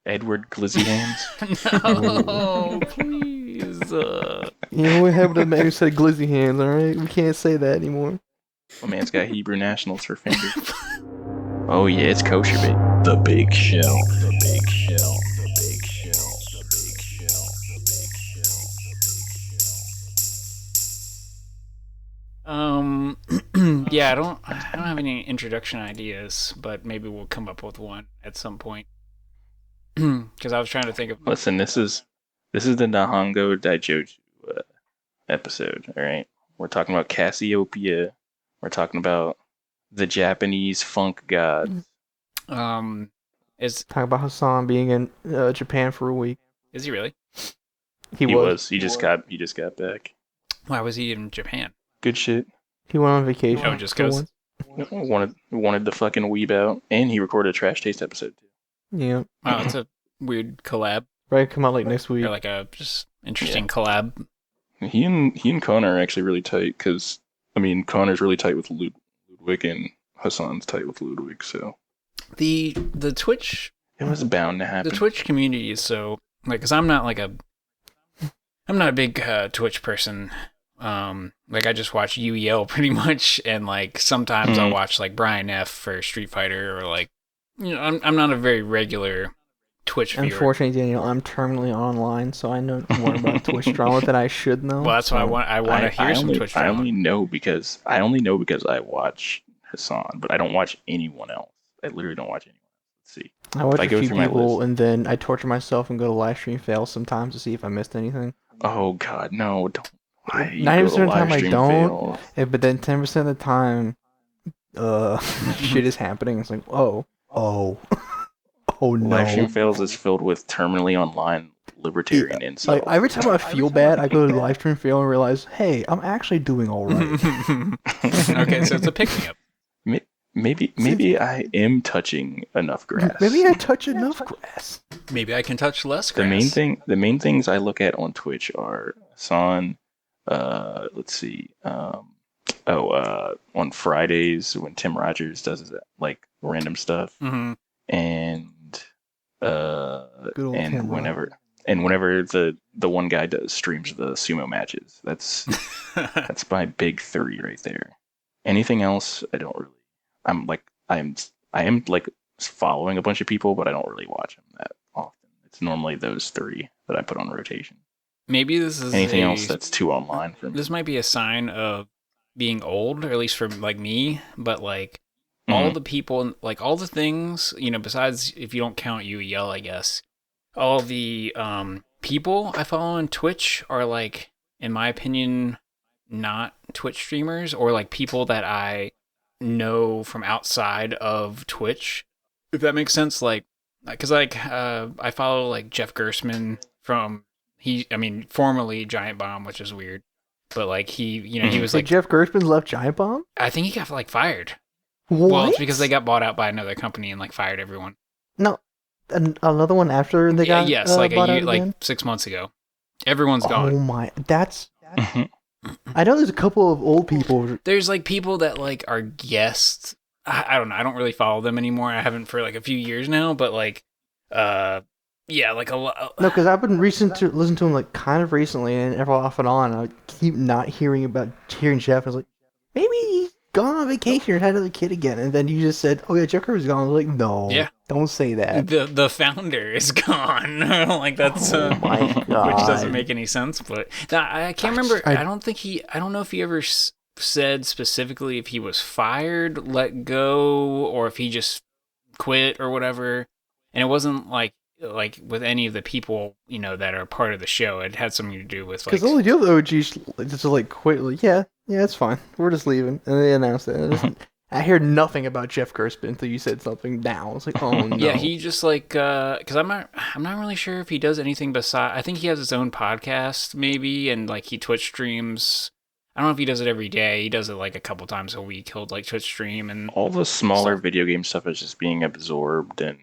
Edward Glizzy Hands. No, please. You know what happened to the man who said glizzy hands, alright? We can't say that anymore. My man's got Hebrew nationals for fingers. Oh yeah, it's kosher, baby. The Big Shell. The Big Shell. The Big Shell. The Big Shell. The Big Shell. The Big Shell. Yeah, I don't have any introduction ideas, but maybe we'll come up with one at some point. Because I was trying to think of. Listen, this is the Nihongo Daijoju episode. All right, we're talking about Casiopea. We're talking about the Japanese funk gods. Is Talk about Hassan being in Japan for a week. he really? He was. He just got back. Why was he in Japan? Good shit. He went on vacation. Oh, just goes. Wanted the fucking weeb out, and he recorded a Trash Taste episode too. Yeah. Wow, it's a weird collab, Right, come out like next week. or like a just interesting collab. He and Connor are actually really tight because Connor's really tight with Ludwig, and Hassan's tight with Ludwig. So The Twitch it was bound to happen. the Twitch community is so like, because I'm not a big Twitch person. Like I just watch UEL pretty much, and like sometimes I'll watch like Brian F for Street Fighter, or like, I'm not a very regular Twitch viewer. Unfortunately, Daniel, I'm terminally online, so I know more about Twitch drama than I should know. Well, that's why I want to hear some Twitch drama. I only know because I watch Hassan, but I don't watch anyone else. I literally don't watch anyone else. Let's see. I watch I a go few through my people, list. and then I torture myself and go to live stream fails sometimes to see if I missed anything. Oh God, no! Don't. Why you 90% go of to the time live I stream don't. fail? But then 10% of the time, shit is happening. It's like, oh no. Live stream fails is filled with terminally online libertarian incels. Like every time I feel bad, I go to live stream fail and realize, hey, I'm actually doing all right. Okay, so it's a pick me up. Maybe I am touching enough grass. Maybe I touch enough grass. Maybe I can touch less The grass. the main things I look at on Twitch are Hassan. Let's see. On Fridays when Tim Rogers does his, like random stuff, Mhm. and Good old Tim whenever the one guy streams the sumo matches. That's my big three right there. Anything else, I don't really. I am like following a bunch of people, but I don't really watch them that often. It's normally those three that I put on rotation. Maybe this is Anything else that's too online for me. This might be a sign of being old, or at least for like me. But like all the people, like all the things, besides if you don't count UEL, I guess, all the people I follow on Twitch are like, in my opinion, not Twitch streamers, or like people that I know from outside of Twitch, if that makes sense. Like, because I follow like Jeff Gersman from formerly Giant Bomb, which is weird, but like he was like, Jeff Gershman's left Giant Bomb? I think he got like fired. What? Well, it's because they got bought out by another company and like fired everyone. No, another one after they got yes, like bought a out year, like again? 6 months ago. Everyone's Oh gone. my, that's. I know there's a couple of old people. There's like people that like are guests. I don't know. I don't really follow them anymore. I haven't for like a few years now, but like, yeah, like a lot. No, because I've been listening to him like kind of recently, and every off and on, I keep not hearing Jeff. I was like, maybe he's gone on vacation or had another kid again, and then you just said, "Oh yeah, Jeff Kirby's gone." I was like, "No, Yeah. don't say that." The founder is gone. Like that's my which God. doesn't make any sense. But I can't remember. I don't know if he ever said specifically if he was fired, let go, or if he just quit or whatever. And it wasn't like with any of the people that are part of the show. It had something to do with like, Because all the other OGs just like quit. Like, yeah, it's fine. We're just leaving, and they announced it. I hear nothing about Jeff Gershman until you said something now. It's like, oh no. Yeah, he just like because I'm not really sure if he does anything besides. I think he has his own podcast maybe, and like he Twitch streams. I don't know if he does it every day. He does it like a couple times a week. He'll like Twitch stream and all the smaller video game stuff is just being absorbed and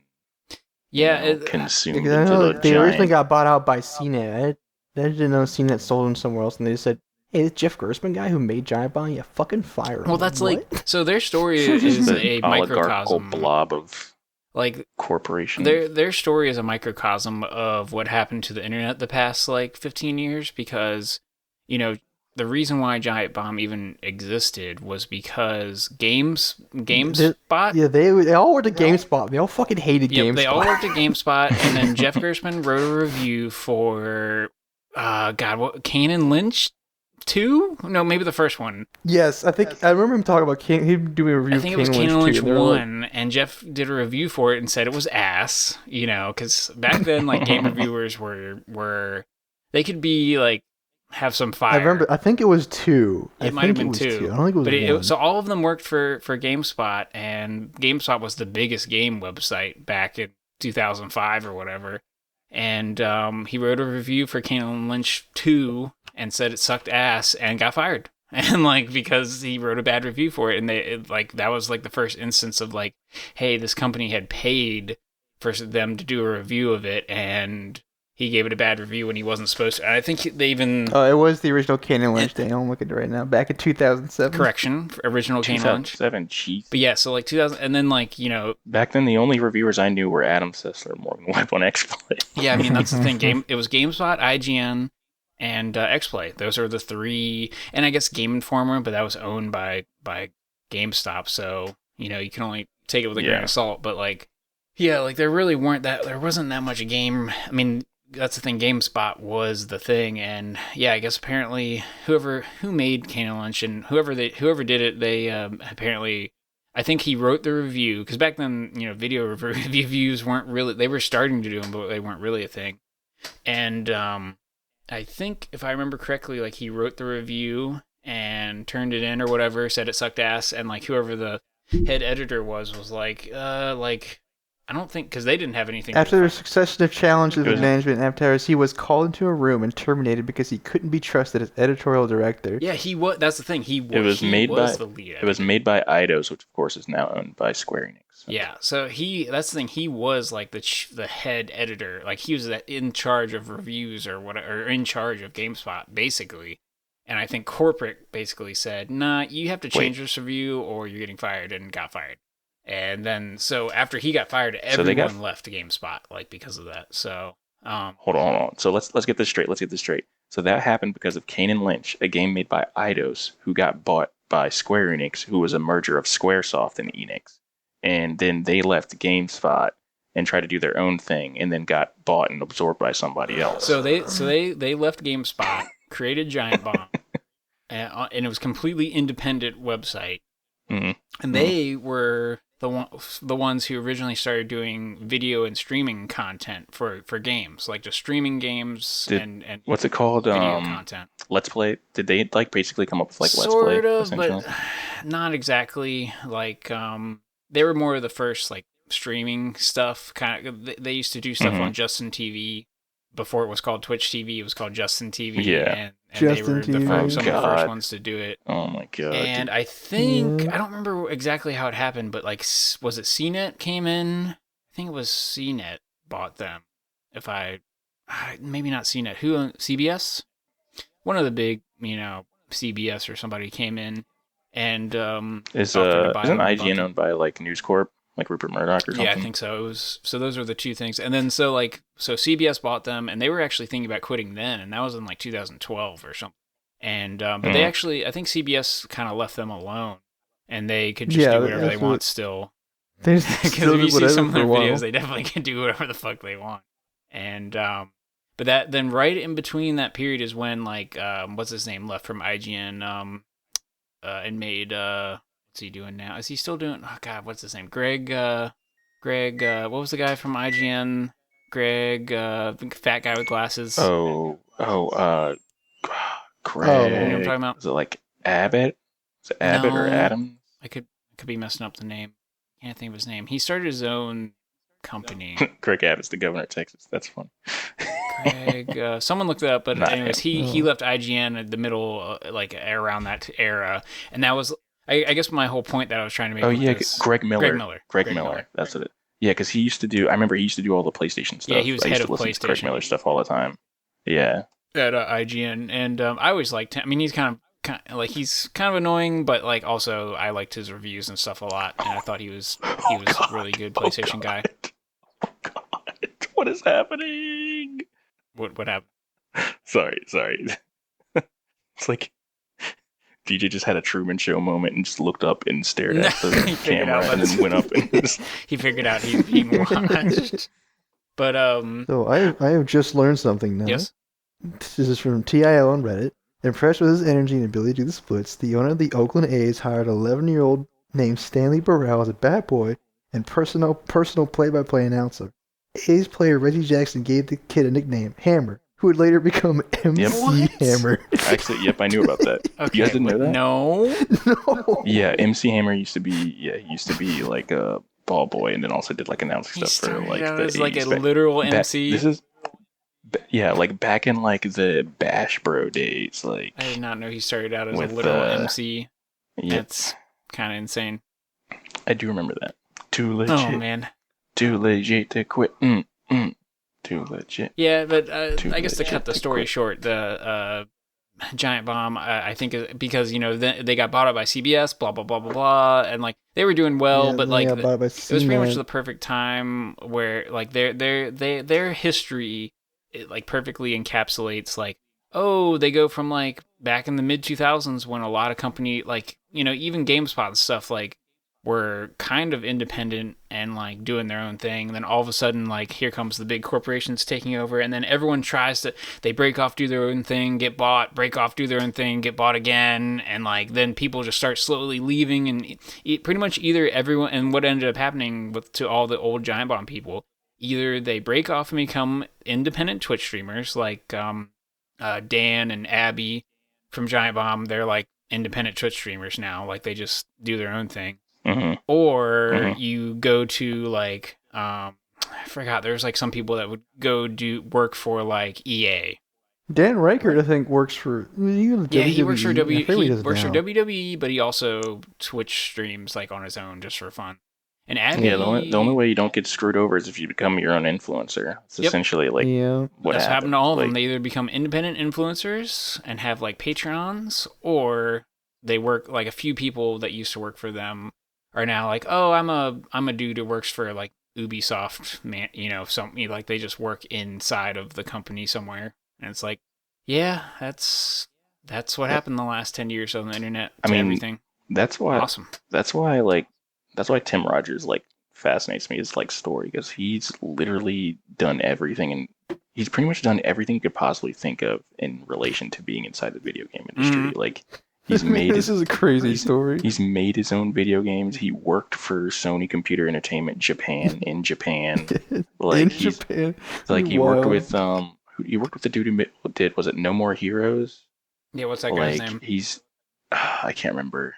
consumed Because I into know the they originally giant. got bought out by CNET. I didn't know CNET sold them somewhere else, and they said, "Hey, this Jeff Gershman guy who made Giant Bomb, you fucking fire him." Well, that's What? like so. Their story Just is the a oligarchical microcosm. blob of like corporations. their story is a microcosm of what happened to the internet the past like 15 years because, the reason why Giant Bomb even existed was because GameSpot. Yeah, they all worked at GameSpot. They all fucking hated GameSpot. They all worked at GameSpot, and then Jeff Gerstmann wrote a review for, Kane and Lynch 2? No, maybe the first one. Yes, I remember him talking about him doing a review. I think it was Kane and Lynch 1, and Jeff did a review for it and said it was ass, because back then, like, game reviewers were they could be, like, have some fire. I remember, I think it was 2. It might have been 2. I don't think it was 1. So all of them worked for GameSpot, and GameSpot was the biggest game website back in 2005 or whatever. And he wrote a review for Kane and Lynch 2 and said it sucked ass and got fired. And because he wrote a bad review for it, and that was like the first instance of like, hey, this company had paid for them to do a review of it, and he gave it a bad review when he wasn't supposed to. And I think they even... Oh, it was the original Kane and Lynch thing. I'm looking at it right now. Back in 2007. Correction. Original Kane and Lynch. 2007, jeez. But yeah, so 2000... And then back then, the only reviewers I knew were Adam Sessler, Morgan Webb on XPlay. Yeah, that's the thing. It was GameSpot, IGN, and XPlay. Those are the 3... And I guess Game Informer, but that was owned by GameStop. So, you can only take it with a grain of salt. But there really there wasn't that much game... That's the thing. GameSpot was the thing, and I guess apparently who made Kane and Lynch and whoever did it, they apparently, I think he wrote the review because back then video reviews weren't really, they were starting to do them, but they weren't really a thing. And I think if I remember correctly, he wrote the review and turned it in or whatever, said it sucked ass, and whoever the head editor was like I don't think, because they didn't have anything. After a succession of challenges with management and advertisers, he was called into a room and terminated because he couldn't be trusted as editorial director. Yeah, he was. That's the thing. It was made by Eidos, which of course is now owned by Square Enix. So. Yeah, so that's the thing. He was the head editor. He was in charge of reviews or whatever, or in charge of GameSpot basically. And I think corporate basically said, "Nah, you have to change this review, or you're getting fired," and got fired. And then, so after he got fired, everyone left GameSpot, because of that. So, hold on. So let's get this straight. So that happened because of Kane and Lynch, a game made by Eidos, who got bought by Square Enix, who was a merger of Squaresoft and Enix. And then they left GameSpot and tried to do their own thing, and then got bought and absorbed by somebody else. So they left GameSpot, created Giant Bomb, and it was a completely independent website. Mm-hmm. And they were the ones who originally started doing video and streaming content for games, just streaming games and what's it called? Video content. Let's Play. Did they basically come up with Let's Play? Sort of, but not exactly. They were more of the first streaming stuff. Kind of, they used to do stuff on Justin TV before it was called Twitch TV. It was called Justin TV. Yeah. And they were some of the first ones to do it. Oh my god! And I think I don't remember exactly how it happened, but was it CNET came in? I think it was CNET bought them. Maybe not CNET. Who owned CBS? One of the big, CBS or somebody came in and isn't IGN owned by News Corp? Rupert Murdoch or something? Yeah, I think so. So those are the two things. And then so CBS bought them, and they were actually thinking about quitting then, and that was in 2012 or something. And but they actually, I think CBS kind of left them alone, and they could just do whatever they want still. Because if you see some of their videos, they definitely can do whatever the fuck they want. And but then right in between that period is when what's his name left from IGN and made what's he doing now? Is he still doing? Oh God, what's his name? Greg. What was the guy from IGN? Greg, the fat guy with glasses. Greg. You know what I'm talking about? Is it Abbott? Is it Abbott or Adam? I could be messing up the name. Can't think of his name. He started his own company. Greg Abbott's the governor of Texas. That's fun. Greg, someone looked it up, but anyways, he left IGN at the middle, around that era, and that was. I guess my whole point that I was trying to make. Oh yeah, Greg Miller. That's what it. Yeah, because he used to do. I remember he used to do all the PlayStation stuff. Yeah, he was head of PlayStation. Greg Miller stuff all the time. Yeah. At IGN, and I always liked him. He's kind he's kind of annoying, but like also I liked his reviews and stuff a lot, and I thought he was really good PlayStation guy. Oh God, what is happening? What happened? Sorry. It's like DJ just had a Truman Show moment and just looked up and stared at the camera and then went up and he figured out he's being watched. But So I have just learned something now. Yes. This is from TIL on Reddit. Impressed with his energy and ability to do the splits, the owner of the Oakland A's hired an 11-year-old named Stanley Burrell as a bat boy and personal play-by-play announcer. A's player Reggie Jackson gave the kid a nickname, Hammer, who would later become MC Hammer. Actually, yep, I knew about that. Okay, you guys didn't know that? No. Yeah, MC Hammer used to be like a ball boy, and then also did like announcing stuff for like the as like a A's literal MC. This is like back in like the Bash Bro days. Like I did not know he started out as a with, literal MC. yeah, That's kind of insane. I do remember that. Too legit. Oh man. Too legit to quit. Too legit. Yeah, but I guess to cut the story short, the Giant Bomb, I think, because they got bought up by CBS, blah blah blah blah blah, and like they were doing well, Yeah, but then they like got bought by it was pretty much C-Man. the perfect time where like their history, it like perfectly encapsulates like, oh, they go from like back in the mid 2000s when a lot of company like even GameSpot and stuff like were kind of independent and like doing their own thing, and then all of a sudden like here comes the big corporations taking over, and then everyone they break off, do their own thing, get bought, break off, do their own thing, get bought again, and like then people just start slowly leaving, and pretty much either everyone, and what ended up happening to all the old Giant Bomb people, either they break off and become independent Twitch streamers like Dan and Abby from Giant Bomb. They're like independent Twitch streamers now, like they just do their own thing. Mm-hmm. Or you go to like I forgot, there's like some people that would go work for like EA. Dan Reichert, I think, works for He works for WWE, but he also Twitch streams like on his own just for fun. And Abby, Yeah, the only way you don't get screwed over is if you become your own influencer. It's essentially like what that's happened to all of them. Like, They either become independent influencers and have like Patreons, or they work like a few people that used to work for them are now like, oh, I'm a dude who works for like Ubisoft, man, like they just work inside of the company somewhere, and it's like, yeah, that's what happened the last 10 years on the internet. Everything. That's why. Awesome. That's why Tim Rogers like fascinates me, his like story, because he's literally done everything, and he's pretty much done everything you could possibly think of in relation to being inside the video game industry. Like. He's made this is a crazy story. He's made his own video games. He worked for Sony Computer Entertainment Japan in Japan. Like Japan. Like he worked with the dude who did, was it No More Heroes? Yeah, what's that guy's name? He's I can't remember,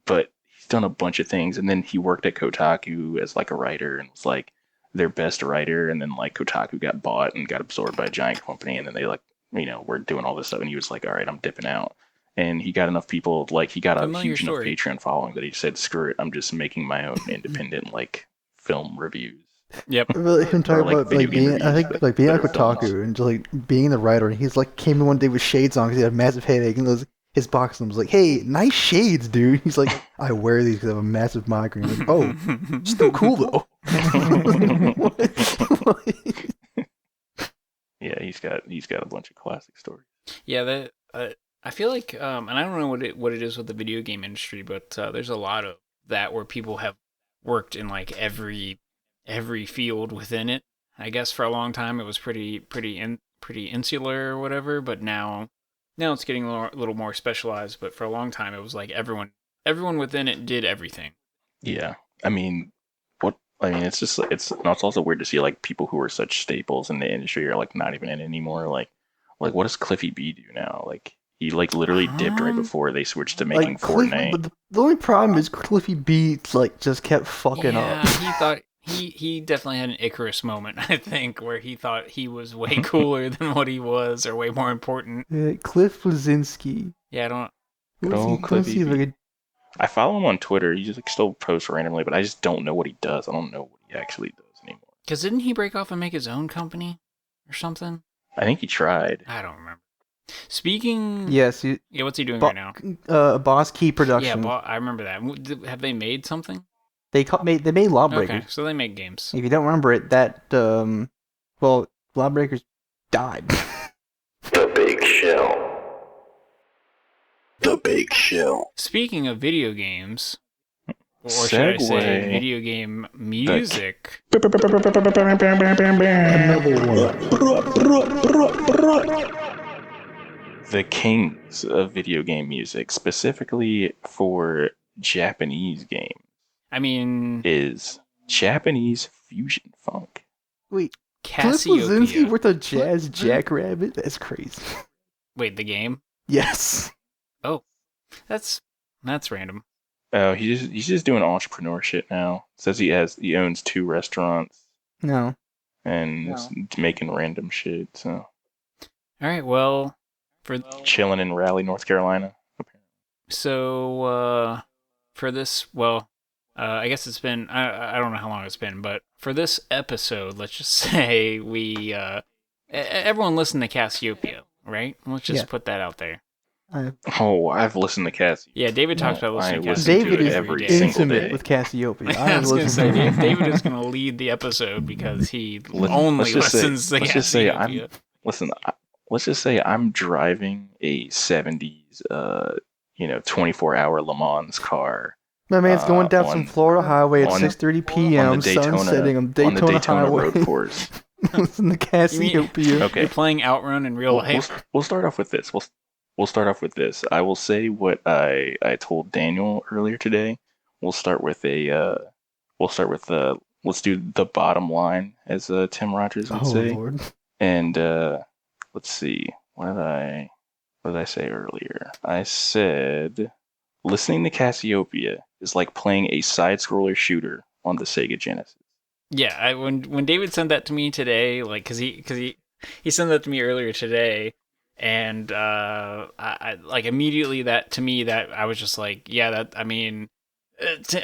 but he's done a bunch of things. And then he worked at Kotaku as like a writer and was like their best writer. And then like Kotaku got bought and got absorbed by a giant company. And then they like were doing all this stuff. And he was like, all right, I'm dipping out. And he got enough people, like he got a huge enough Patreon following that he said, screw it, I'm just making my own independent like film reviews. Yep. Really, him talking about like being, I think like being at Kotaku and just like being the writer, and he's like came in one day with shades on because he had a massive headache, and his box was like, "Hey, nice shades, dude." He's like, "I wear these because I have a massive migraine." I'm like, oh, still cool though. Yeah, he's got a bunch of classic stories. Yeah, I feel like, and I don't know what it is with the video game industry, but there's a lot of that where people have worked in like every field within it. I guess for a long time it was pretty insular or whatever, but now it's getting a little more specialized. But for a long time it was like everyone within it did everything. Yeah, it's just it's also weird to see like people who are such staples in the industry are like not even in it anymore. Like what does Cliffy B do now? Like. He like literally dipped right before they switched to making like Fortnite. But the only problem is Cliffy B like just kept fucking up. Yeah, he thought he definitely had an Icarus moment, I think, where he thought he was way cooler than what he was, or way more important. Yeah, Cliff Blazinski. Yeah, I don't. I follow him on Twitter. He just like still posts randomly, but I just don't know what he does. I don't know what he actually does anymore. Because didn't he break off and make his own company or something? I think he tried. I don't remember. Speaking, Yes, yeah, what's he doing right now? Boss Key Yeah, Productions. I remember that. Have they made something? They made Okay, Lawbreakers. so they make games. If you don't remember it, that well, Lawbreakers died. The Big Shell. The Big Shell. Speaking of video games, or should I say video game music? The kings of video game music, specifically for Japanese games, I mean, is Japanese fusion funk. Wait, Cliff Bleszinski Casiopea. worth a jazz jackrabbit? That's crazy. Wait, the game? Yes. Oh, that's random. Oh, he's just doing entrepreneur shit now. Says he owns 2 restaurants No. and is making random shit. So All right, well, chilling in Raleigh, North Carolina. so for this, well, I guess it's been I don't know how long it's been, but for this episode, let's just say we everyone listened to Casiopea, right? Let's just put that out there. I've listened to Cassie. Yeah, David talks about listening to Cassiopeia. David is every single intimate day with Cassiopeia. I was going to say, David is going to lead the episode because he only listens to Cassiopeia. Let's just say I'm driving a 70s, 24-hour Le Mans car. My man's going down some Florida highway at 6:30 p.m. Sunsetting on Daytona road course. Listen to Cassiopeia. Okay. You're playing Outrun in real life. We'll start off with this. We'll start off with this. I will say what I told Daniel earlier today. Let's do the bottom line, as Tim Rogers would say. Lord. And let's see. What did I say earlier? I said listening to Casiopea is like playing a side-scroller shooter on the Sega Genesis. Yeah, when David sent that to me today, like, cause he sent that to me earlier today, and I like immediately that I was just like, yeah, that, I mean,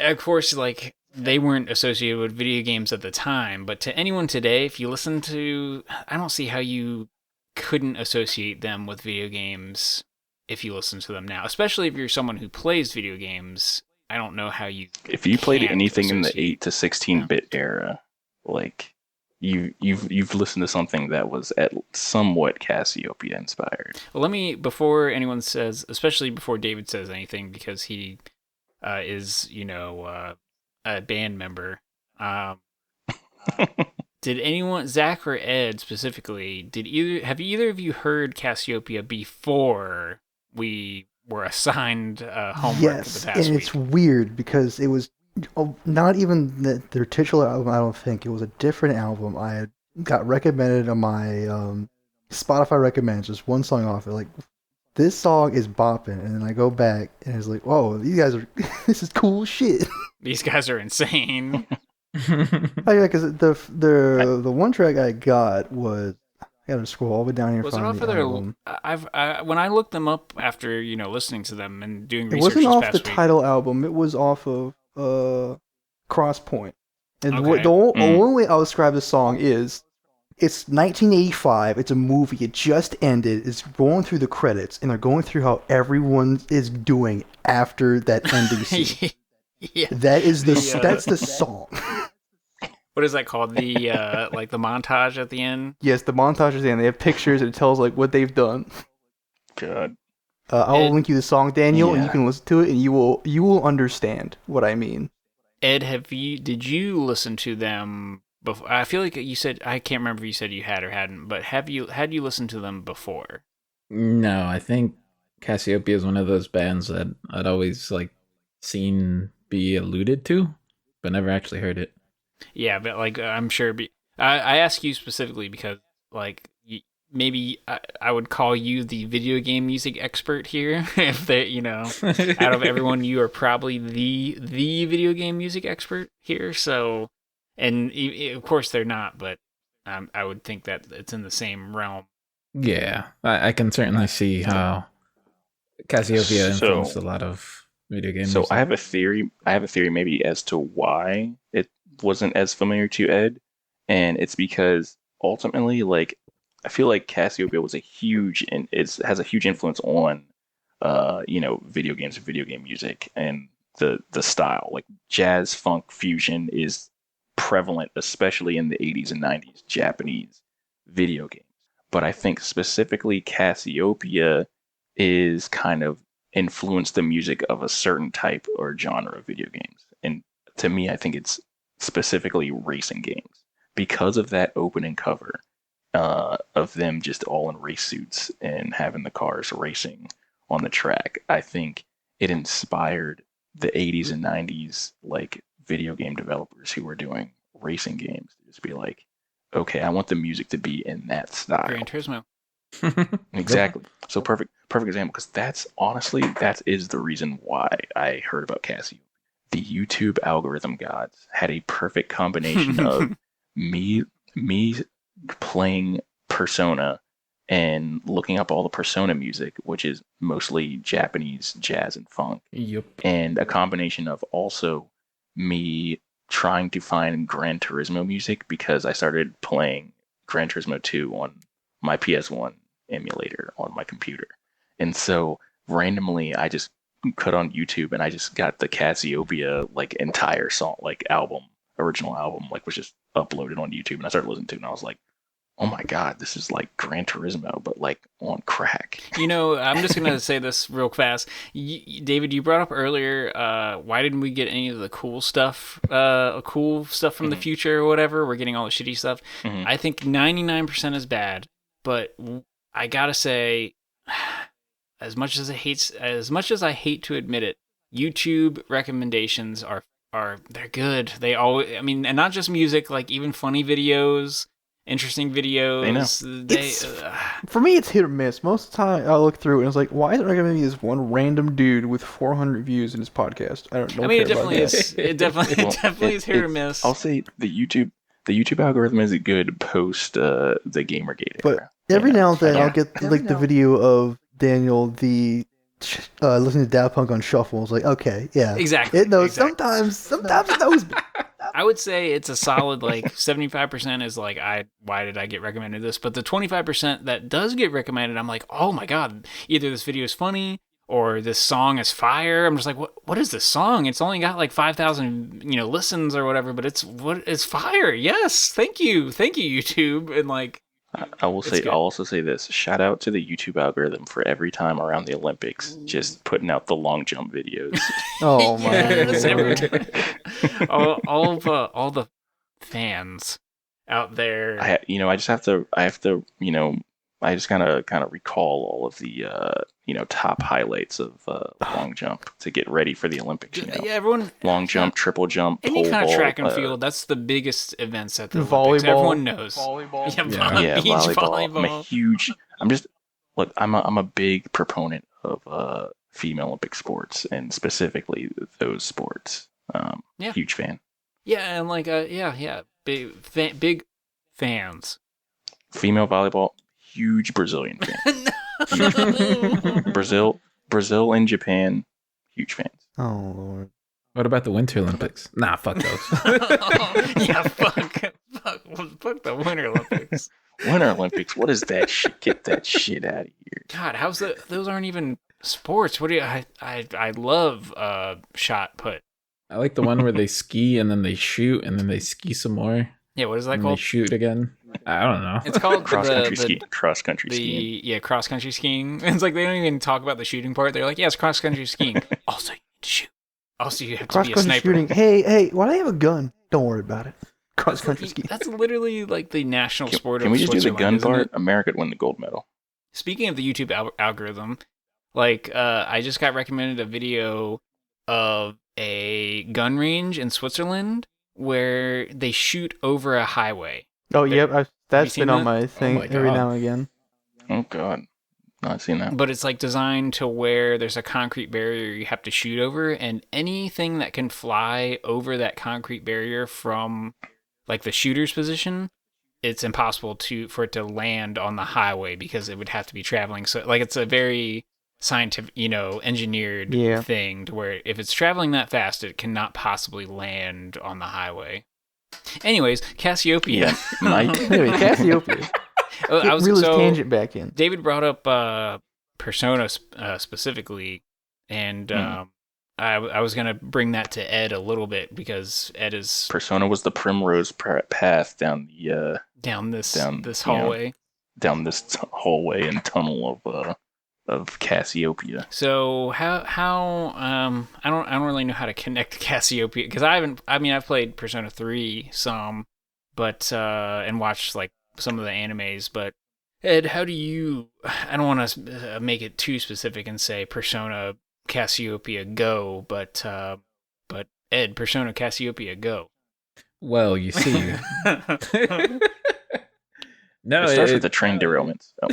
of course, like, they weren't associated with video games at the time, but to anyone today, if you listen to, I don't see how you couldn't associate them with video games if you listen to them now, especially if you're someone who plays video games. I don't know how you. If you played anything in the 8 to 16-bit era, like you've listened to something that was at somewhat Casiopea inspired. Well, let me, before anyone says, especially before David says anything, because he is, a band member. Did anyone, Zach or Ed specifically, have either of you heard Casiopea before we were assigned homework the past week? Yes, and it's weird because it was not even their titular album. I don't think it was a different album. I had got recommended on my Spotify recommends just one song off it. Like, this song is bopping, and then I go back and it's like, whoa, these guys are this is cool shit. These guys are insane. Oh yeah, because the one track I got was, I gotta scroll all the way down here. Was it off of their? When I looked them up after listening to them and doing research, it wasn't this off past the week. title album. It was off of Crosspoint. And Okay. the only way I'll describe the song is, it's 1985. It's a movie. It just ended. It's going through the credits, and they're going through how everyone is doing after that ending scene. Yeah. That is that's the song. What is that called? The like the montage at the end? Yes, the montage is in. They have pictures, and it tells like what they've done. God. I'll link you the song, Daniel, and you Yeah. can listen to it, and you will understand what I mean. Ed, did you listen to them before? I feel like you said, I can't remember if you said you had or hadn't, but had you listened to them before? No, I think Casiopea is one of those bands that I'd always seen be alluded to, but never actually heard it. Yeah, but I'm sure. I ask you specifically because maybe I would call you the video game music expert here. If they, out of everyone, you are probably the video game music expert here. So, and of course they're not, but I would think that it's in the same realm. Yeah, I can certainly see how Casiopea influenced a lot of video games. So I have a theory maybe as to why it wasn't as familiar to Ed, and it's because ultimately, I feel like Cassiopeia was a huge and it has a huge influence on video games and video game music and the style. Like jazz funk fusion is prevalent, especially in the 80s and 90s Japanese video games. But I think specifically Cassiopeia is kind of influenced the music of a certain type or genre of video games. And to me, I think it's specifically racing games because of that opening cover of them just all in race suits and having the cars racing on the track. I think it inspired the 80s and 90s like video game developers who were doing racing games to just be like, okay, I want the music to be in that style. Gran Turismo. Exactly. So perfect example, because that is the reason why I heard about Casio. The YouTube algorithm gods had a perfect combination of me playing Persona and looking up all the Persona music, which is mostly Japanese jazz and funk. Yep. And a combination of also me trying to find Gran Turismo music because I started playing Gran Turismo 2 on my PS1 emulator on my computer. And so randomly I just cut on YouTube and I just got the Casiopea like entire song, like original album, like was just uploaded on YouTube, and I started listening to it and I was like, oh my god, this is like Gran Turismo, but like on crack. I'm just going to say this real fast. David, you brought up earlier, why didn't we get any of the cool stuff from the future or whatever? We're getting all the shitty stuff. Mm-hmm. I think 99% is bad, but I got to say, as much as I hate to admit it, YouTube recommendations they're good. They always, and not just music, like even funny videos, interesting videos. For me, it's hit or miss. Most of the time, I look through and it's like, why is it recommending me this one random dude with 400 views in his podcast? I don't know. It definitely is. It definitely is hit or miss. I'll say the YouTube algorithm is good post the Gamergate era. But every now and then, I'll get the video of Daniel listening to Daft Punk on shuffle. It's like, okay, yeah, exactly. It knows. Exactly. Sometimes it knows. I would say it's a solid 75% is like, why did I get recommended this? But the 25% that does get recommended, I'm like, oh my god, either this video is funny or this song is fire. I'm just like, what is this song? It's only got like 5,000 listens or whatever, but it's fire. Yes, thank you YouTube. And like, I'll also say this. Shout out to the YouTube algorithm for every time around the Olympics, just putting out the long jump videos. Oh my god! all the fans out there. I just kind of recall all of the top highlights of long jump to get ready for the Olympics. Yeah, everyone long jump, triple jump, any kind of track and field. That's the biggest events at the Olympics. Everyone knows volleyball. Beach volleyball. I'm a big proponent of female Olympic sports and specifically those sports. Huge fan. Yeah, and big fans. Female volleyball. Huge Brazilian fan. Brazil and Japan, huge fans. Oh Lord. What about the Winter Olympics? Nah, fuck those. Yeah, fuck the Winter Olympics. Winter Olympics, what is that shit? Get that shit out of here. God, those aren't even sports. What do you? I love shot put. I like the one where they ski and then they shoot and then they ski some more. Yeah, what is that and called? They shoot again. I don't know. It's called cross country skiing. Yeah, cross country skiing. It's like they don't even talk about the shooting part. They're like, yeah, it's cross country skiing. Also, you need to shoot. Also, you have to be a sniper. Shooting. Hey, why do they have a gun? Don't worry about it. Cross country skiing. That's literally like the national sport of Can we just do the gun part? It? America would win the gold medal. Speaking of the YouTube algorithm, I just got recommended a video of a gun range in Switzerland where they shoot over a highway. Oh, yep. That's been on my thing my every now and again. Oh, God. Not seen that. But it's like designed to where there's a concrete barrier you have to shoot over, and anything that can fly over that concrete barrier from like the shooter's position, it's impossible for it to land on the highway because it would have to be traveling. So like it's a very scientific, engineered thing to where if it's traveling that fast, it cannot possibly land on the highway. Anyways, Casiopea. Yeah, Cassiopeia. Reel his tangent back in. David brought up Persona specifically, and I was gonna bring that to Ed a little bit because Ed is Persona was the primrose path down the down this this hallway, down this hallway and tunnel of Casiopea. So how I don't really know how to connect Cassiopeia because I've played Persona 3 some, but and watched like some of the animes, but Ed, how do you? I don't want to make it too specific and say Persona Cassiopeia Go, but Ed, Persona Cassiopeia Go. Well, you see, no, it starts with the train derailments. Oh.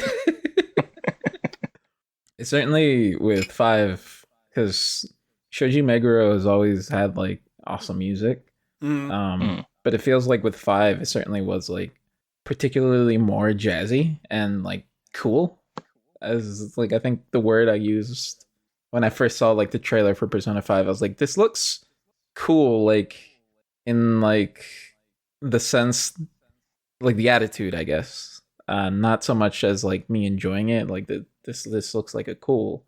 It's certainly with 5 because Shoji Meguro has always had like awesome music. But it feels like with 5, it certainly was like particularly more jazzy and like cool. As like I think the word I used when I first saw like the trailer for Persona 5, I was like, this looks cool, like in like the sense, like the attitude, I guess. Not so much as like me enjoying it, like this looks like a cool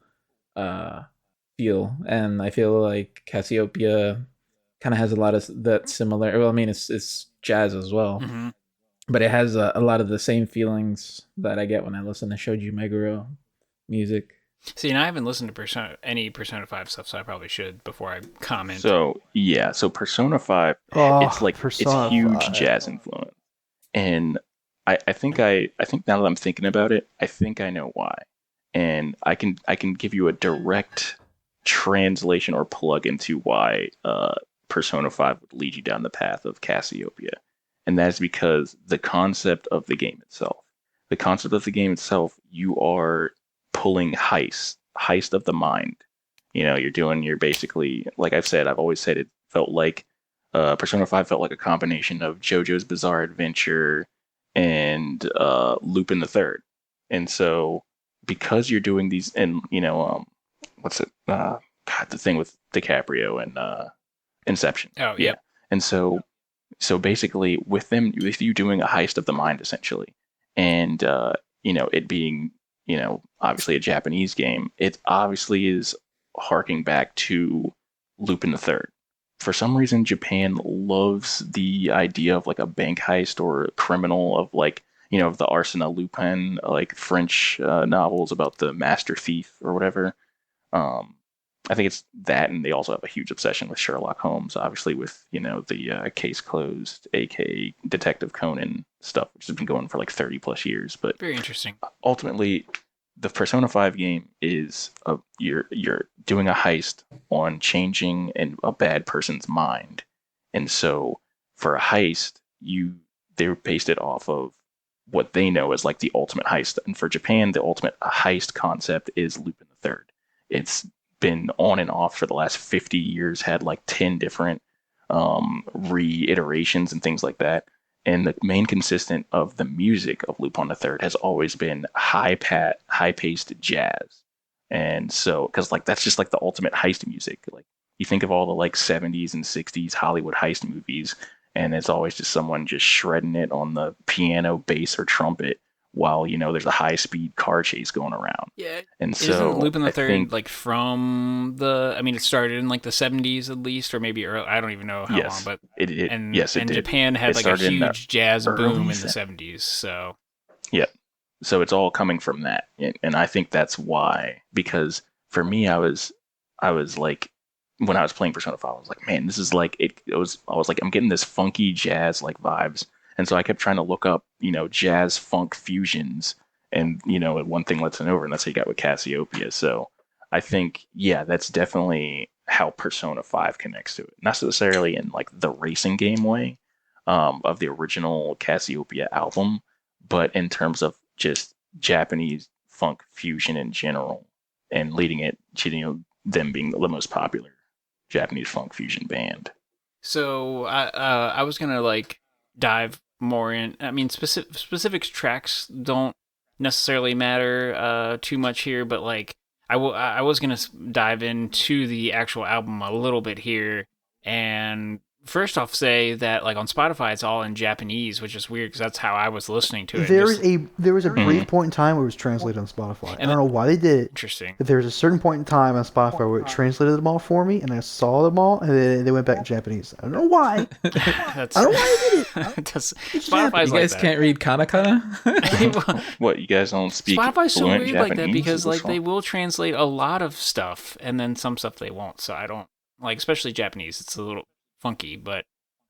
feel, and I feel like Cassiopeia kind of has a lot of that similar. Well, I mean, it's jazz as well, but it has a lot of the same feelings that I get when I listen to Shoji Meguro music. See, and I haven't listened to any Persona 5 stuff, so I probably should before I comment. So Persona 5, it's huge jazz influence, and I think now that I'm thinking about it, I think I know why, and I can give you a direct translation or plug into why Persona 5 would lead you down the path of Cassiopeia, and that's because the concept of the game itself. The concept of the game itself, you are pulling heist of the mind. You're basically, like I've always said, it felt like Persona 5 felt like a combination of JoJo's Bizarre Adventure and Lupin the Third. And so because you're doing these, and what's it? God, the thing with DiCaprio and Inception. Oh yeah. And so basically with you doing a heist of the mind essentially, and it being obviously a Japanese game, it obviously is harking back to Lupin the Third. For some reason, Japan loves the idea of like a bank heist or a criminal of like, of the Arsène Lupin, like French novels about the master thief or whatever. I think it's that, and they also have a huge obsession with Sherlock Holmes, obviously with, the Case Closed, aka Detective Conan stuff, which has been going for like 30 plus years. But very interesting. Ultimately, the Persona 5 game is you're doing a heist on changing a bad person's mind. And so for a heist, they based it off of what they know as like the ultimate heist. And for Japan, the ultimate heist concept is Lupin the Third. It's been on and off for the last 50 years, had like 10 different reiterations and things like that. And the main consistent of the music of Lupin the Third has always been high-paced jazz. And so, because like that's just like the ultimate heist music. Like you think of all the like 70s and 60s Hollywood heist movies, and it's always just someone just shredding it on the piano, bass, or trumpet while there's a high-speed car chase going around. Yeah, and isn't so Lupin the Third like from the? I mean, it started in like the 70s at least, or maybe early. I don't even know how long, but it did. Japan had like a huge jazz boom in the 70s. So yeah, so it's all coming from that, and I think that's why. Because for me, I was like, when I was playing Persona 5, I was like, man, this is like I was like, I'm getting this funky jazz like vibes. And so I kept trying to look up, jazz funk fusions, and one thing led to another, and that's how you got with Casiopea. So I think, that's definitely how Persona 5 connects to it. Not necessarily in like the racing game way of the original Casiopea album, but in terms of just Japanese funk fusion in general, and leading it to them being the most popular Japanese funk fusion band. So I was gonna like dive more in. I mean, specific tracks don't necessarily matter too much here, but like I was gonna dive into the actual album a little bit here, and first off say that like on Spotify it's all in Japanese, which is weird because that's how I was listening to it. There was a brief point in time where it was translated on Spotify. I don't know why they did it. Interesting. But there was a certain point in time on Spotify where it translated them all for me, and I saw them all, and then they went back to Japanese. I don't know why. I don't know why they did it. Spotify's you guys can't read katakana? What, you guys don't speak Spotify's so fluent weird Japanese? like that because like they will translate a lot of stuff and then some stuff they won't. So I don't like, especially Japanese. It's a little funky, but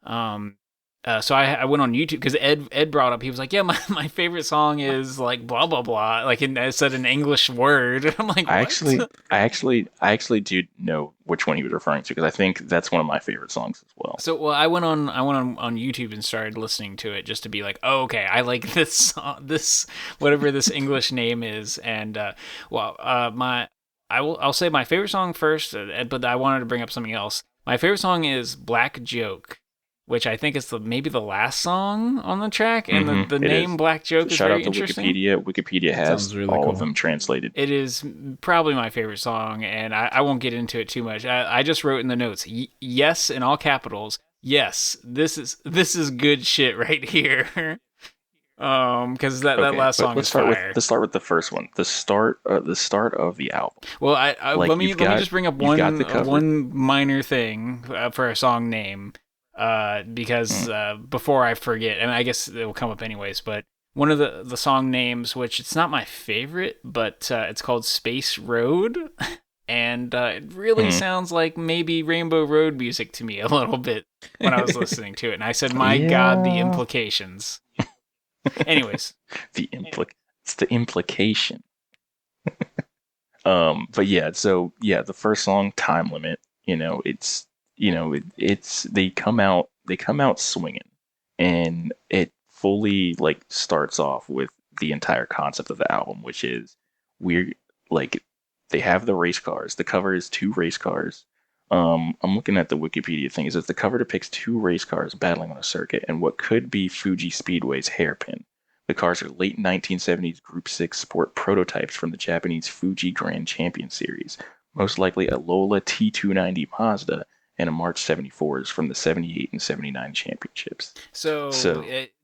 so I went on YouTube because Ed brought up, he was like, yeah, my favorite song is like blah blah blah, like I said an English word. I'm like, what? I actually do know which one he was referring to because I think that's one of my favorite songs as well. So I went on YouTube and started listening to it just to be like, oh, okay, I like this song, this whatever this English name is, and I'll say my favorite song first, but I wanted to bring up something else. My favorite song is Black Joke, which I think is maybe the last song on the track, and the name is. Black Joke is very interesting. Shout out to Wikipedia. Wikipedia has really all of them translated. It is probably my favorite song, and I won't get into it too much. I just wrote in the notes, yes, in all capitals, yes, this is good shit right here. Because that last song is fire. Let's start with the first one. The start of the album. Well, let me just bring up one minor thing for a song name. Because before I forget, and I guess it will come up anyways, but one of the song names, which it's not my favorite, but it's called Space Road, and it really sounds like maybe Rainbow Road music to me a little bit when I was listening to it, and I said, my God, the implications. Anyways. It's the implication. But yeah, so yeah, the first song, Time Limit, it's they come out swinging, and it fully like starts off with the entire concept of the album, which is weird. Like they have the race cars. The cover is 2 race cars. I'm looking at the Wikipedia thing. It says the cover depicts 2 race cars battling on a circuit and what could be Fuji Speedway's hairpin. The cars are late 1970s Group 6 sport prototypes from the Japanese Fuji Grand Champion Series, most likely a Lola T290 Mazda and a March 74s from the 78 and 79 championships. So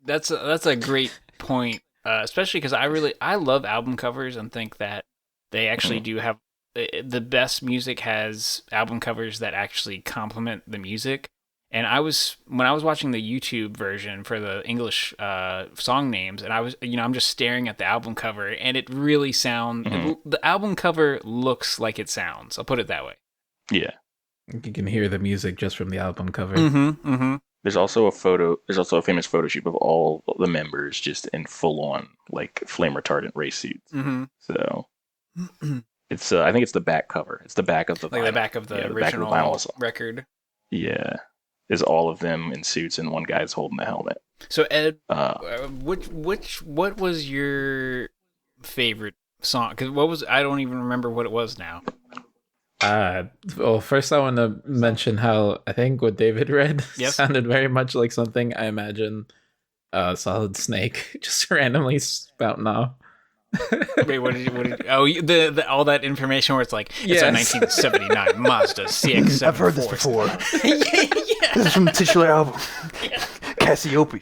that's a great point, especially because I love album covers and think that they actually do have the best music has album covers that actually complement the music. And when I was watching the YouTube version for the English song names, and I was, I'm just staring at the album cover, and it really the album cover looks like it sounds. I'll put it that way. Yeah. You can hear the music just from the album cover. Mm-hmm, mm-hmm. There's also a famous photo shoot of all the members just in full on like flame retardant race suits. Mm-hmm. So it's I think it's the back cover. It's the back of the vinyl. The back of the original record. Yeah, is all of them in suits and one guy's holding the helmet. So Ed, what was your favorite song? Because I don't even remember what it was now. Well, first I want to mention how I think what David read sounded very much like something I imagine Solid Snake just randomly spouting off. Wait, what did the all that information where it's like, it's a 1979 Mazda CX-7. I've heard this before. Yeah. This is from the titular album. Casiopea.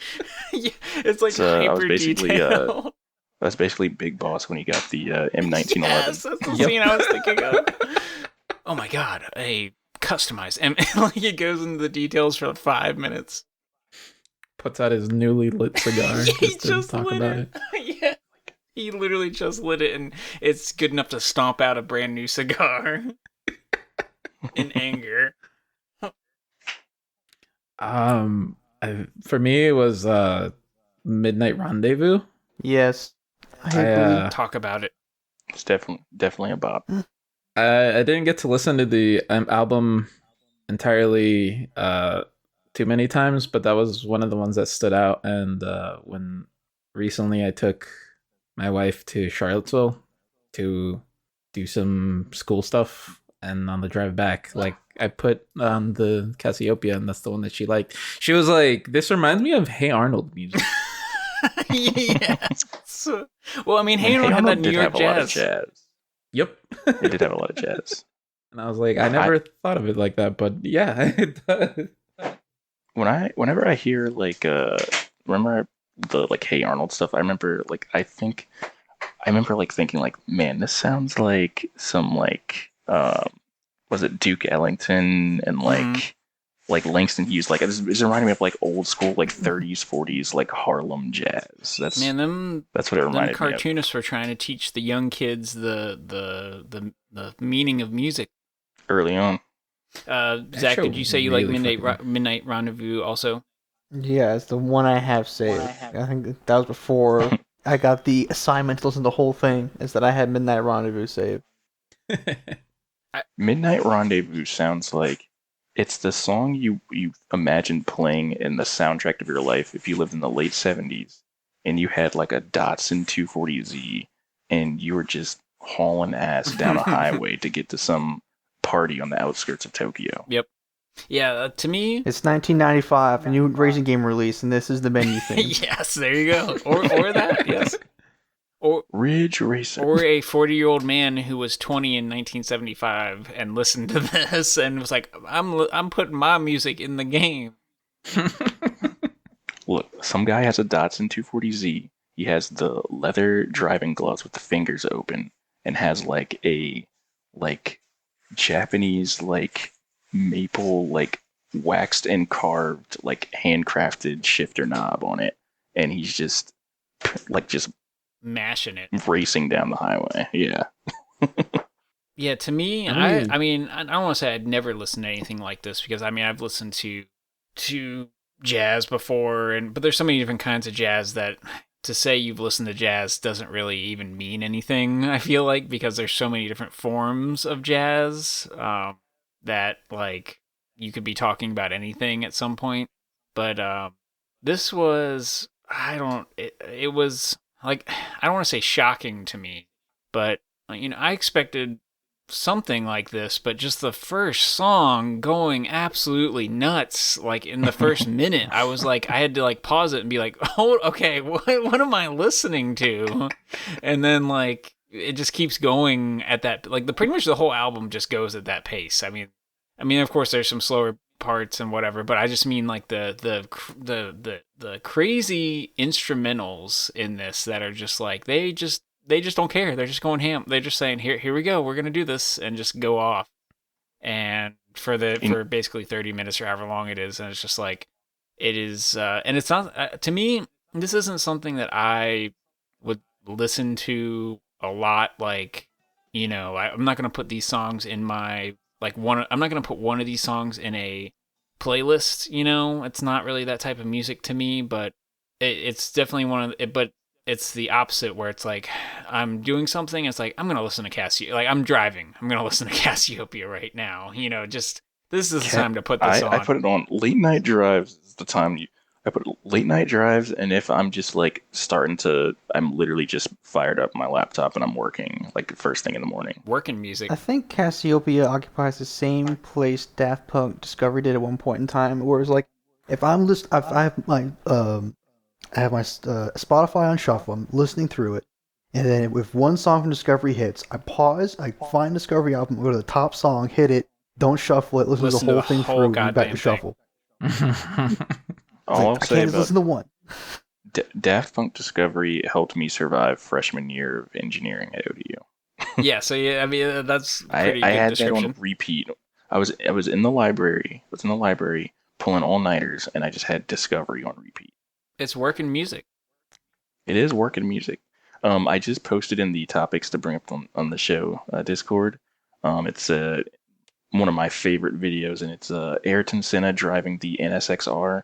Yeah, it's like hyper detailed. That's basically Big Boss when he got the M1911. Yes, that's the scene I was thinking of. Oh my God, a customized, and like it goes into the details for 5 minutes. Puts out his newly lit cigar just to talk about it. Yeah, he literally just lit it, and it's good enough to stomp out a brand new cigar in anger. For me, it was Midnight Rendezvous. Yes, I talk about it. It's definitely a bop. I didn't get to listen to the album entirely too many times, but that was one of the ones that stood out. And when recently I took my wife to Charlottesville to do some school stuff, and on the drive back, like I put on the Casiopea, and that's the one that she liked. She was like, "This reminds me of Hey Arnold music." Yes. Well, I mean, Hey Arnold had that New York jazz. Yep. It did have a lot of jazz. And I was like, I never thought of it like that, but yeah, it does. whenever I hear like remember the like Hey Arnold stuff, I remember like thinking like, man, this sounds like some like was it Duke Ellington and like Langston Hughes, like it's reminding me of like old school like 30s 40s like Harlem jazz. That's what it them reminded me of cartoonists were trying to teach the young kids the meaning of music early on. Zach, did you say you really like Midnight Rendezvous also? Yeah, it's the one I have saved. I think that was before I got the assignment to listen to the whole thing. Is that I had Midnight Rendezvous saved. Midnight Rendezvous sounds like it's the song you imagine playing in the soundtrack of your life if you lived in the late 70s and you had like a Datsun 240Z and you were just hauling ass down a highway to get to some party on the outskirts of Tokyo. Yep. Yeah, to me, It's 1995, a new racing game release, and this is the menu theme. yes, there you go. Or that, yes. Or Ridge Racer. Or a 40-year-old man who was 20 in 1975 and listened to this and was like, I'm putting my music in the game. Look, some guy has a Datsun 240Z. He has the leather driving gloves with the fingers open and has like a like Japanese like maple like waxed and carved like handcrafted shifter knob on it, and he's just Mashing it, racing down the highway. Yeah. Yeah, to me, I mean, I don't want to say I'd never listened to anything like this because I mean I've listened to jazz before, but there's so many different kinds of jazz that to say you've listened to jazz doesn't really even mean anything. I feel like because there's so many different forms of jazz that like you could be talking about anything at some point. But this was it was like I don't want to say shocking to me, but I expected something like this, but just the first song going absolutely nuts, like in the first minute, I was like, I had to like pause it and be like, oh, okay, what am I listening to? And then like it just keeps going at that, like pretty much the whole album just goes at that pace. I mean, of course, there's some slower parts and whatever, but I just mean like the crazy instrumentals in this that are just like they just don't care. They're just going ham. They're just saying, here we go. We're going to do this and just go off. And for basically 30 minutes or however long it is. And it's just like, it is, and it's not, to me, this isn't something that I would listen to a lot. Like, I'm not going to put these songs in my, I'm not going to put one of these songs in a playlist, it's not really that type of music to me, but it's definitely one of it, but it's the opposite where it's like I'm doing something. It's like I'm gonna listen to Cassiopeia. Like I'm driving. I'm gonna listen to Casiopea right now. Just this is the time to put this on. I put it on late night drives. Is the time I put late night drives, and if I'm just like I'm literally just fired up my laptop and I'm working like first thing in the morning. Working music. I think Casiopea occupies the same place Daft Punk Discovery did at one point in time, where it's like if I have my Spotify on shuffle. I'm listening through it, and then if one song from Discovery hits, I pause. I find Discovery album, go to the top song, hit it, don't shuffle it, listen to the whole thing through, and back to shuffle. I'll I say can't just listen to one. Daft Punk Discovery helped me survive freshman year of engineering at ODU. Yeah, so yeah, I mean that's pretty I good had description. that on repeat. I was in the library. Pulling all nighters, and I just had Discovery on repeat. It's working music. It is working music. I just posted in the topics to bring up on the show Discord. It's one of my favorite videos, and it's Ayrton Senna driving the NSXR.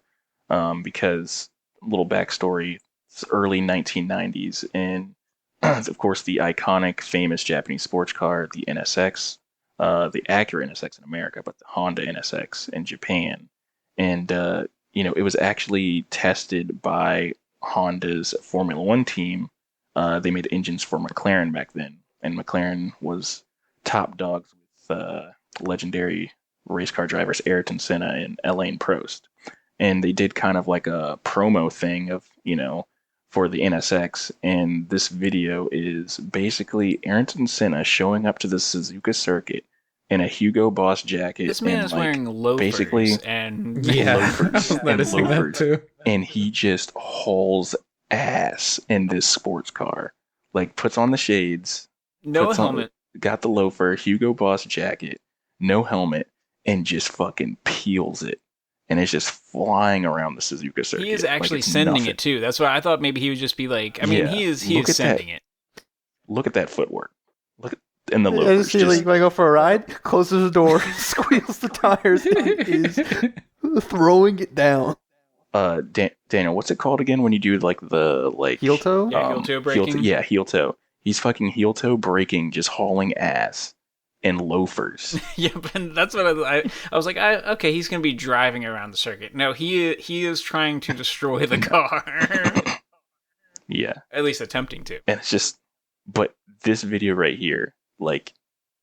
Because little backstory, it's early 1990s, and of course the iconic, famous Japanese sports car, the NSX, the Acura NSX in America, but the Honda NSX in Japan, and it was actually tested by Honda's Formula One team. They made engines for McLaren back then, and McLaren was top dogs with legendary race car drivers Ayrton Senna and Alain Prost. And they did kind of like a promo thing of, for the NSX. And this video is basically Ayrton Senna showing up to the Suzuka circuit in a Hugo Boss jacket. This man and is like wearing loafers basically and loafers and noticing that loafers, too. and he just hauls ass in this sports car. Like puts on the shades, no helmet. got the loafer, Hugo Boss jacket, no helmet, and just fucking peels it. And it's just flying around the Suzuka circuit. He is actually like sending nothing. it too. That's why I thought maybe he would just be like. I mean, he is sending it. Look at that footwork. Look at and the I loafers. just see like when I go for a ride, closes the door, squeals the tires, and is throwing it down. Daniel, what's it called again when you do like the Heel toe? Yeah, heel toe braking. Heel toe. He's fucking heel toe braking, just hauling ass in loafers. Yeah, but that's what I was like. Okay, he's gonna be driving around the circuit. No, he is trying to destroy the car. Yeah, at least attempting to. And it's just, but this video right here, like,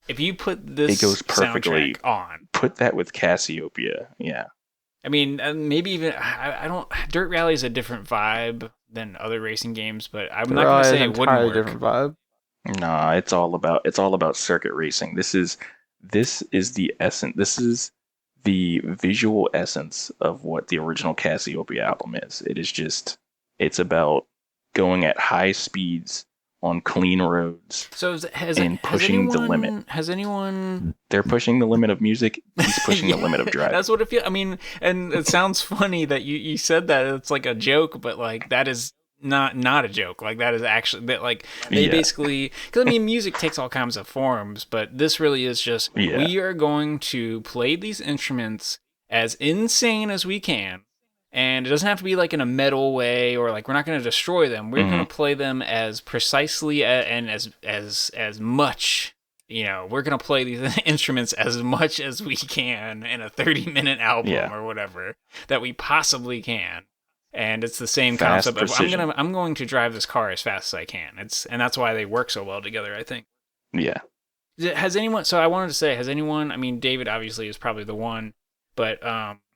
if you put this, it goes perfectly on. Put that with Casiopea. Yeah. I mean, maybe even I don't. Dirt Rally is a different vibe than other racing games, but I'm not going to say it wouldn't work. Different vibe. Nah, it's all about circuit racing. This is the essence. This is the visual essence of what the original Casiopea album is. It is just, it's about going at high speeds on clean roads. So pushing the limit. Has anyone? They're pushing the limit of music. He's pushing the limit of driving. That's what it feels. I mean, and it sounds funny that you said that it's like a joke, but like that is not a joke. Like that is actually that like they basically, because I mean, music takes all kinds of forms, but this really is just we are going to play these instruments as insane as we can. And it doesn't have to be like in a metal way or like we're not going to destroy them. We're going to play them as precisely and as much, you know, we're going to play these instruments as much as we can in a 30-minute album or whatever that we possibly can. And it's the same concept of I'm going to drive this car as fast as I can. And that's why they work so well together, I think. Yeah. Has anyone, so I wanted to say, I mean, David obviously is probably the one, but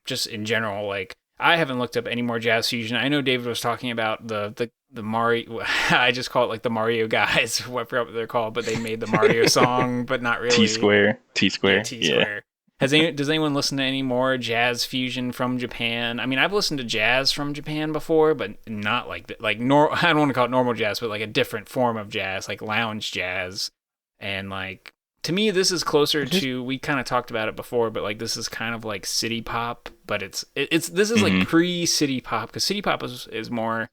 just in general, like, I haven't looked up any more jazz fusion. I know David was talking about the Mario. I just call it like the Mario guys, what they're called, but they made the Mario song, but not really. T-Square. Yeah, T-Square. Does anyone listen to any more jazz fusion from Japan? I mean, I've listened to jazz from Japan before, but not like that. Like I don't want to call it normal jazz, but like a different form of jazz, like lounge jazz, and like. To me, this is closer to, we kind of talked about it before, but like this is kind of like city pop, but this is like pre-city pop, because city pop is more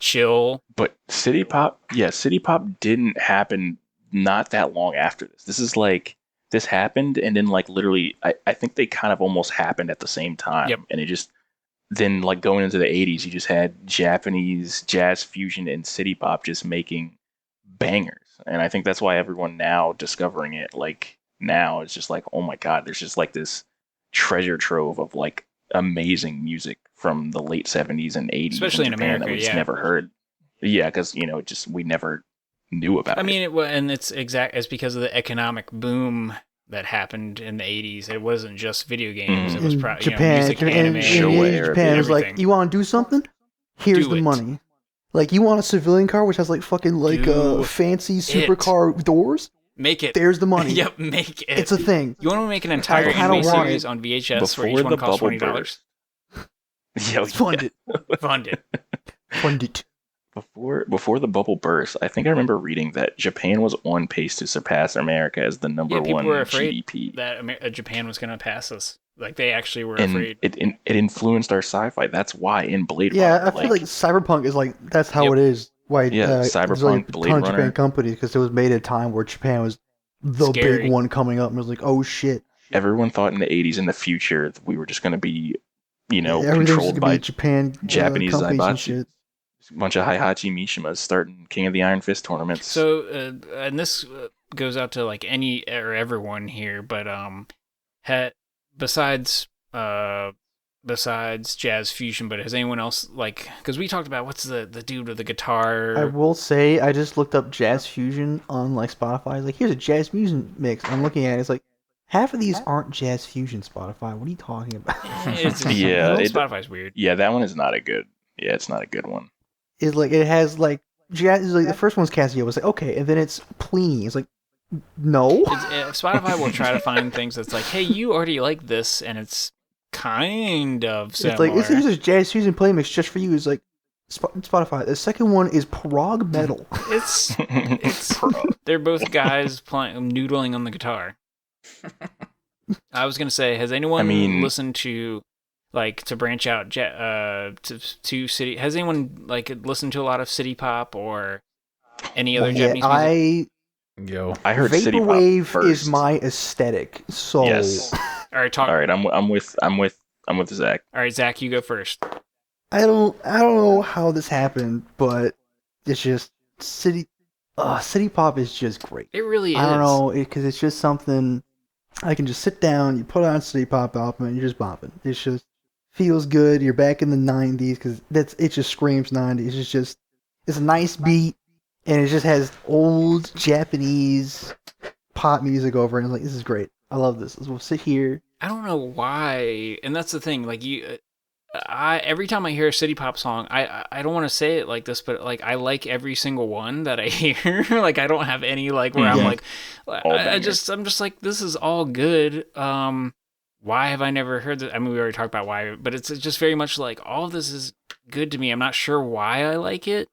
chill. But city pop didn't happen not that long after this. This is like, this happened and then like literally, I think they kind of almost happened at the same time. Yep. And it just, then like going into the 80s, you just had Japanese jazz fusion and city pop just making bangers. And I think that's why everyone now discovering it, like now, is just like, oh my God, there's just like this treasure trove of like amazing music from the late 70s and 80s, especially in America, that we just never heard. Yeah, because we never knew about it. I mean, it's because of the economic boom that happened in the 80s. It wasn't just video games. It was Japan, music, anime, Japan was like, you want to do something? Here's the money. Like, you want a civilian car which has like fucking like fancy supercar doors? Make it. There's the money. Yep, make it. It's a thing. You want to make an entire anime series on VHS where each one costs $20? Yeah, fund it. Fund it. Fund it. Before the bubble burst, I think I remember reading that Japan was on pace to surpass America as the number one people were afraid GDP. That Japan was going to pass us. Like, they actually were afraid. It influenced our sci-fi. That's why in Blade Runner. Yeah, I feel like Cyberpunk is like, that's how it is. Why? Cyberpunk, like Blade Runner. Japan companies, because it was made at a time where Japan was the big one coming up, and it was like, oh shit. Everyone thought in the 80s, in the future, we were just going to be, controlled by Japan Japanese Zaibatsu. A bunch of Heihachi Mishimas starting King of the Iron Fist tournaments. So, and this goes out to like any or everyone here, but besides jazz fusion, but has anyone else, like, because we talked about what's the dude with the guitar. I will say, I just looked up jazz fusion on like Spotify. It's like, here's a jazz music mix. I'm looking at it. It's like, half of these aren't jazz fusion. Spotify, what are you talking about? Spotify's weird. Yeah, that one is not a good. Yeah, it's not a good one. It's like, it has like jazz. Like the first one's Casio. It's like, okay, and then it's Plini. It's like, No. Spotify will try to find things that's like, hey, you already like this, and it's kind of similar. It's like, here's a jazz fusion playlist just for you. It's like, Spotify. The second one is prog metal. It's they're both guys noodling on the guitar. I was gonna say, has anyone listened to, like, to branch out to city? Has anyone like listened to a lot of city pop or any other Japanese music? I heard city pop Vaporwave is my aesthetic. So yes. All right, talk. All right, I'm with Zach. All right, Zach, you go first. I don't know how this happened, but it's just city pop is just great. It really is. I don't know, because it's just something I can just sit down, you put on city pop album, and you're just bopping. It just feels good. You're back in the 90s, because it just screams 90s. It's a nice beat, and it just has old Japanese pop music over it. And like, this is great. I love this. We'll sit here. I don't know why, and that's the thing. Like, every time I hear a city pop song, I don't want to say it like this, but like, I like every single one that I hear. Like, I don't have any like where I'm like, I'm just like, this is all good. Why have I never heard that? I mean, we already talked about why, but it's just very much like, all of this is good to me. I'm not sure why I like it.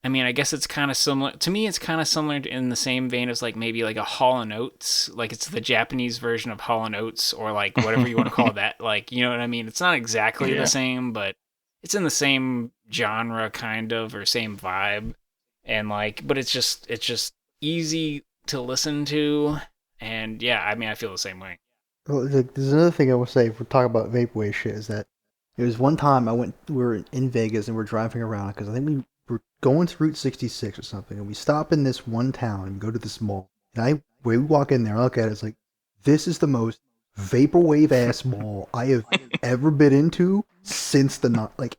I mean, I guess it's kind of similar to me. It's kind of similar in the same vein as like maybe like a Hall & Oates, like it's the Japanese version of Hall & Oates, or like whatever you want to call that. Like, you know what I mean? It's not exactly the same, but it's in the same genre kind of, or same vibe. And like, but it's just easy to listen to. And yeah, I mean, I feel the same way. Well, there's another thing I will say if we're talking about vaporwave shit, is that there was one time we were in Vegas and we're driving around, because I think we were going to Route 66 or something, and we stop in this one town and we go to this mall. And we walk in there, I look at it, it's like, this is the most vaporwave ass mall I have ever been into since like,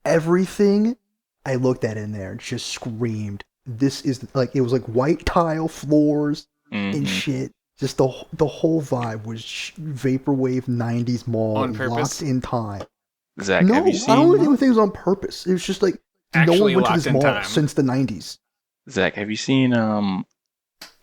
everything I looked at in there just screamed. This is like, it was like white tile floors and shit. Just the whole vibe was vaporwave 90s mall on purpose, locked in time. Zach, no, have you seen? I don't even think it was on purpose. It was just like, actually, no one went to this mall time since the 90s. Zach, have you seen? I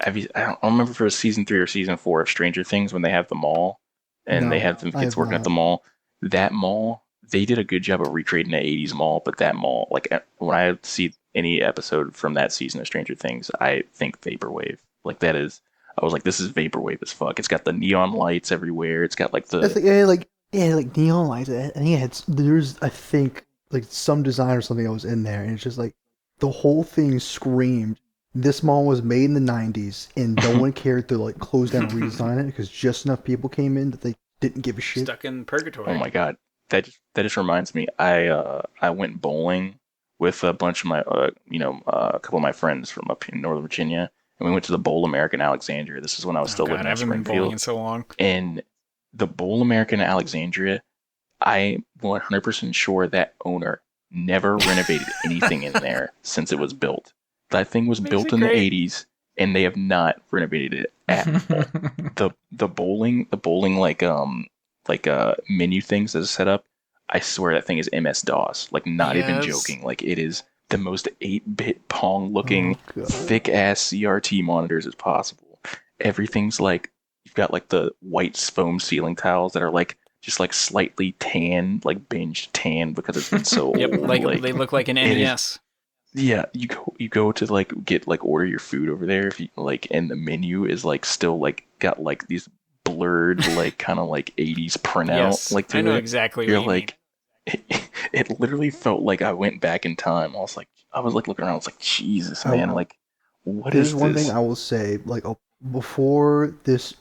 don't remember if it was season 3 or season 4 of Stranger Things, when they have the mall and they have the kids working at the mall. That mall, they did a good job of recreating the 80s mall, but that mall, like, when I see any episode from that season of Stranger Things, I think vaporwave. Like, that is, I was like, this is vaporwave as fuck. It's got the neon lights everywhere. It's got like the like neon lights. I think like some design or something that was in there, and it's just like the whole thing screamed. This mall was made in the 90s, and no one cared to like close down and redesign it, because just enough people came in that they didn't give a shit. Stuck in purgatory. Oh my god, that just reminds me. I went bowling with a bunch of my a couple of my friends from up in Northern Virginia, and we went to the Bowl American Alexandria. This is when I was still living in Springfield. I haven't been bowling in so long. And the Bowl American Alexandria, I'm 100% sure that owner never renovated anything in there since it was built. That thing was built in the 80s, and they have not renovated it at all. The bowling menu things that is set up, I swear that thing is MS-DOS. Like, not even joking. Like, it is the most 8-bit Pong looking thick ass CRT monitors as possible. Everything's like, you've got like the white foam ceiling tiles that are like just like slightly tan, like binge tan, because it's been so yep, old. like they look like an NES. Yeah, you go to like get like order your food over there, if you like, and the menu is like still like got like these blurred like kind of like 80s printout. Yes, like I know exactly you're what you like mean. It literally felt like I went back in time. I was like looking around, I was like, Jesus, man, like, what is this? There's one thing I will say, like, before this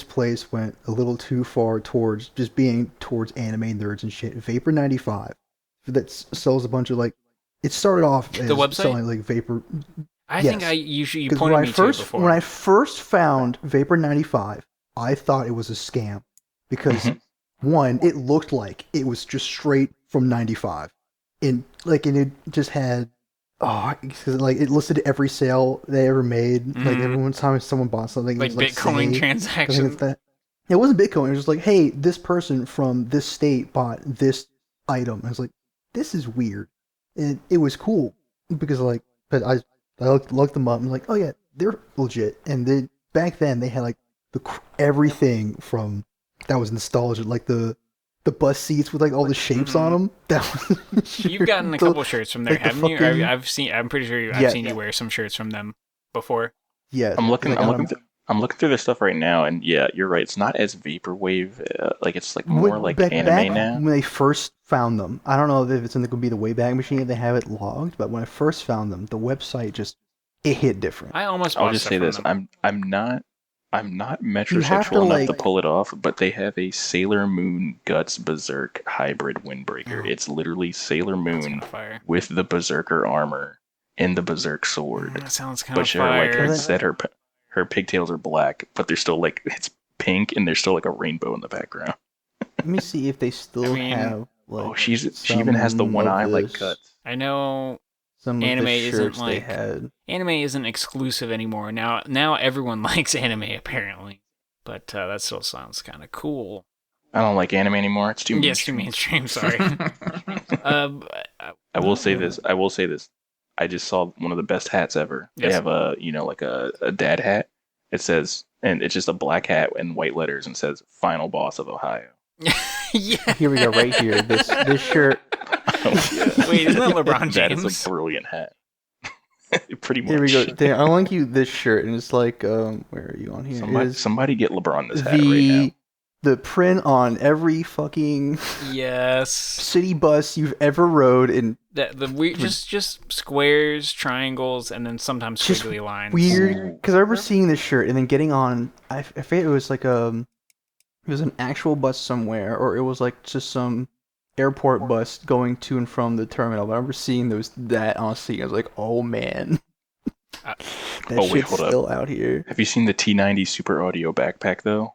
place went a little too far towards just being towards anime nerds and shit, Vapor 95, that sells a bunch of like, it started off as the website? selling like Vapor. I think you pointed me to it before. When I first found Vapor 95, I thought it was a scam, because one, it looked like it was just straight from 95, and it just had it listed every sale they ever made. Like, every time someone bought something, like, it was Bitcoin transactions. It wasn't Bitcoin. It was just like, hey, this person from this state bought this item. I was like, this is weird. And it was cool because, like, but I looked them up and like, oh yeah, they're legit. And they back then they had like everything from that was nostalgia, like the bus seats with like all the shapes on them. That was You've gotten a couple shirts from there, like the haven't you? fucking- I've seen. I'm pretty sure I've Yeah. seen you wear some shirts from them before. Yes, I'm looking. like, I'm looking through their stuff right now, and yeah, you're right. It's not as vaporwave. Like it's like more like back anime now. when they first found them. I don't know if it's in the could be the Wayback Machine if they have it logged, but when I first found them, the website just it hit different. I almost. I'll bought just stuff say from this: them. I'm not You have to, metrosexual enough to like- pull it off, but they have a Sailor Moon Guts Berserk hybrid windbreaker. Oh. It's literally Sailor That's Moon kind of fire. with the Berserker armor and the Berserk sword. That sounds kind But of her like fire. instead her pigtails are black, but they're still like it's pink and there's still like a rainbow in the background. Let me see if they still mean- have like Oh, she even has the some one of eye like this- Guts. I know Some of anime the isn't, shirts they like- had. anime isn't exclusive anymore. Now everyone likes anime apparently, but that still sounds kind of cool. I don't like anime anymore. It's too Yes, too mainstream. mainstream. Sorry. I will say this. I just saw one of the best hats ever. They Yes. have like a dad hat. It says, and it's just a black hat and white letters and says "Final Boss of Ohio." Yeah. Here we go, right here. This shirt. Wait, isn't that LeBron That James? is a brilliant hat. Pretty much. Here we go. Dan, I link you this shirt, and it's like, where are you on here? Somebody get LeBron this hat right now. The print on every fucking Yes. city bus you've ever rode, and The weird, just squares, triangles, and then sometimes Just squiggly lines. weird. Because I remember seeing this shirt and then getting on. I forget it was like it was an actual bus somewhere, or it was like just some airport bus going to and from the terminal. But I remember seeing that on scene. I was like, oh man, that Oh, wait, shit's hold up. still out here. Have you seen the T90 Super Audio backpack though?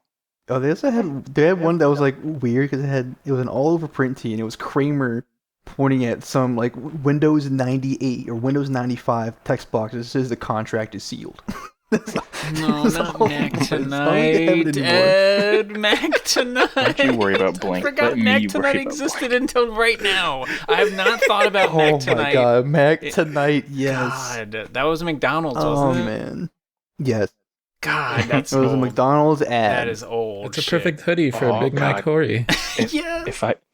Oh, they had one that was like weird because it was an all over print tee and it was Kramer pointing at some like Windows 98 or Windows 95 text box that says the contract is sealed. No, That's not all- Mac that's all they have Tonight, anymore. Ed. Mac Tonight. Don't you worry about I blank. forgot Let me Mac worry Tonight about existed until right now. I have not thought about Oh Mac my Tonight. god, Mac It- Tonight, yes. God, that was a McDonald's, Oh wasn't it? man, yes. God, that's It was a old. McDonald's ad. That is old. It's a shit. perfect hoodie for Oh, a Big Mac God. Corey. Yeah.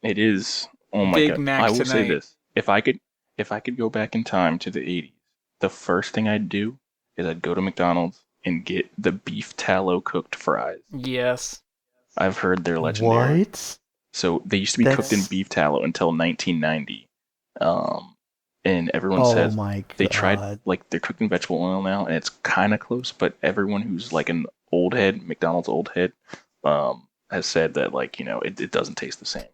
It is. Oh my Big god. Mac I will say Tonight. this: if I could go back in time to the '80s, the first thing I'd do is I'd go to McDonald's and get the beef tallow cooked fries. Yes. I've heard they're legendary. What? So they used to be cooked in That's- beef tallow until 1990. And everyone Oh says my god. they tried like they're cooked in vegetable oil now, and it's kind of close. But everyone who's like an old head, McDonald's old head, has said that like it doesn't taste the same.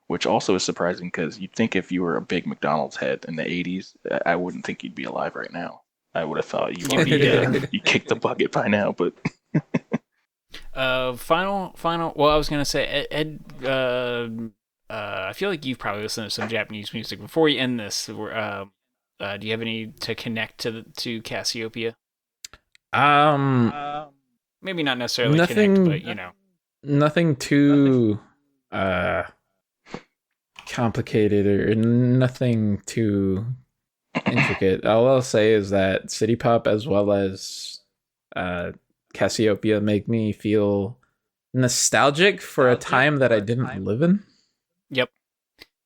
Which also is surprising because you'd think if you were a big McDonald's head in the 80s, I wouldn't think you'd be alive right now. I would have thought you would be you kicked the bucket by now, but Final. Well, I was gonna say, Ed. I feel like you've probably listened to some Japanese music before you end this. Do you have any to connect to Casiopea? Maybe not necessarily Nothing- connect, but Nothing too complicated or nothing too intricate. All I'll say is that City Pop as well as Casiopea make me feel nostalgic for a time that I didn't live in. Yep.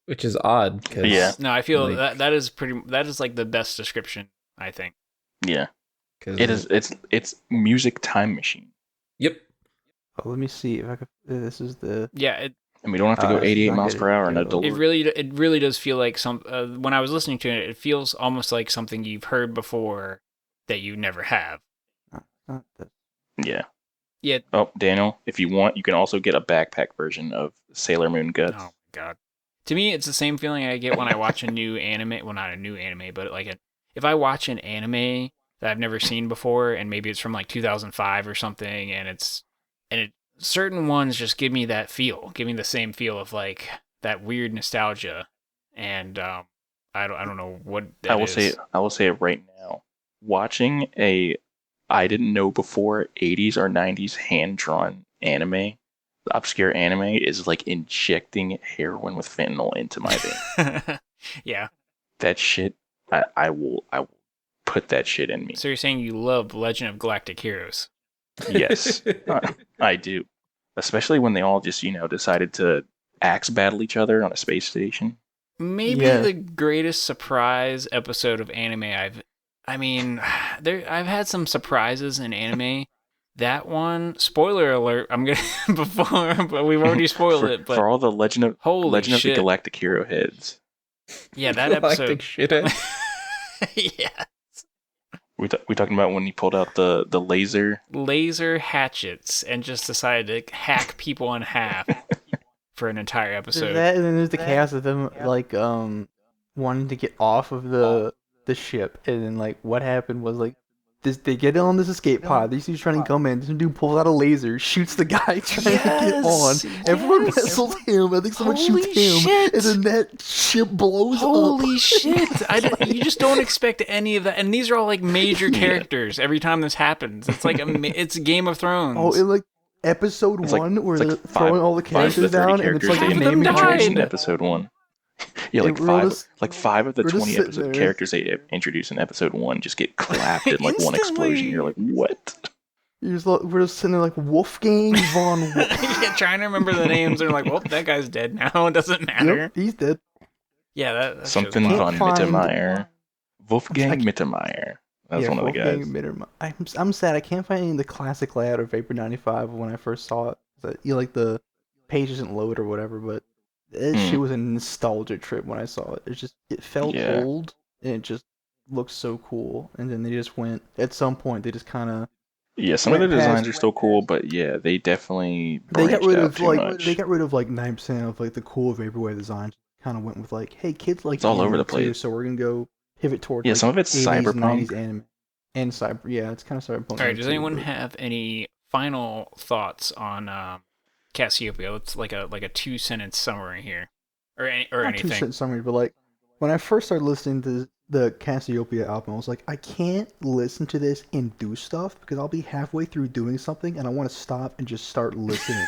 Which is odd because Yeah. No, I feel Like- that is like the best description, I think. yeah, it is. It's music time machine, Yep. Oh, let me see if I could. This is the. Yeah, and we don't have to go It's 88 not miles good. per hour in a It DeLorean. it really does feel like some. When I was listening to it, it feels almost like something you've heard before that you never have. Not the Yeah. Yeah. Oh, Daniel, if you want, you can also get a backpack version of Sailor Moon Guts. Oh my god. To me, it's the same feeling I get when I watch a new anime. Well, not a new anime, but like if I watch an anime that I've never seen before, and maybe it's from like 2005 or something, certain ones just give me that feel, give me the same feel of like that weird nostalgia, and I don't know what that I will is. say it right now. Watching a I didn't know before 80s or 90s hand-drawn anime, obscure anime, is like injecting heroin with fentanyl into my vein. Yeah. That shit, I will put that shit in me. So you're saying you love Legend of Galactic Heroes? Yes, I do. Especially when they all just, decided to axe battle each other on a space station. Maybe the greatest surprise episode of anime I've had some surprises in anime. That one, spoiler alert, I'm gonna but we've already spoiled it. But for all the Legend of the Galactic Hero heads. Yeah, that episode. Shithead. Yeah. We talking about when he pulled out the laser hatchets and just decided to hack people in half for an entire episode. There's that, and then there's the chaos of them wanting to get off of the ship, and then what happened was they get on this escape pod. These dudes trying to come in. This dude pulls out a laser, shoots the guy trying to get on. Everyone wrestles him. I think someone shoots him, and then that ship blows up. Holy shit! You just don't expect any of that. And these are all major characters. Every time this happens, it's it's Game of Thrones. Oh, in episode 1, where they're throwing all the characters down, and it's naming in episode 1. Yeah, five of the 20 characters they introduced in episode 1 just get clapped in one explosion. You're like, what? We're just sitting there Wolfgang von yeah, trying to remember the names. They're like, well, that guy's dead now. It doesn't matter. Yep, he's dead. Yeah, that's something von Mittermeier. Wolfgang Mittermeier. That's one of the guys. Mittermeier. I'm sad I can't find any of the classic layout of Vapor 95 when I first saw it. The page doesn't load or whatever, but that shit was a nostalgia trip when I saw it. It felt old, and it just looked so cool. And then they just went, at some point, they just kind of... Yeah, some of the designs are still cool, but yeah, they definitely branched out too much. They got rid of 9% of the cool vaporware designs. Kind of went with hey, kids it's all over the place. Too, so we're gonna go pivot towards some of it's 80s, cyberpunk 90s anime and cyber. Yeah, it's kind of cyberpunk. All right, does anyone have any final thoughts on Casiopea? It's like a 2-sentence summary here, or anything. 2-sentence summary, but when I first started listening to the Casiopea album, I was like, I can't listen to this and do stuff because I'll be halfway through doing something and I want to stop and just start listening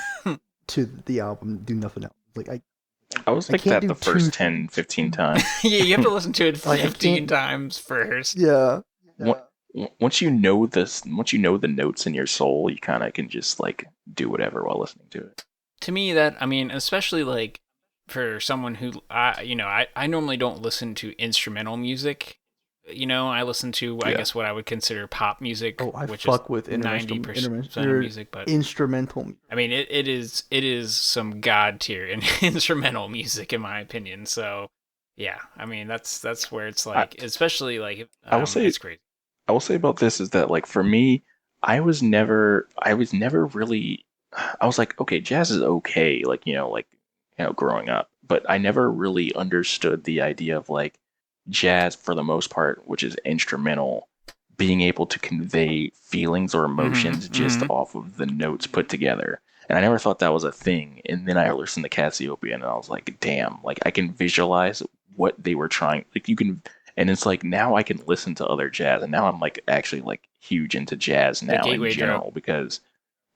to the album and do nothing else. I was like that the first 10, 15 times. Yeah, you have to listen to it 15 times first. Yeah. Once you know the notes in your soul, you kind of can just do whatever while listening to it. To me, especially for someone who I normally don't listen to instrumental music. I listen to I guess what I would consider pop music, which is with 90% of music, but instrumental. I mean, it is some god tier in instrumental music in my opinion. So yeah, I mean that's where it's especially I will say it's crazy. I will say about this is that for me, I was never really. I was like, okay, jazz is okay, growing up, but I never really understood the idea of jazz for the most part, which is instrumental, being able to convey feelings or emotions just off of the notes put together. And I never thought that was a thing. And then I listened to Casiopea and I was like, damn, I can visualize what they were trying. You can, and it's now I can listen to other jazz. And now I'm actually huge into jazz now in general because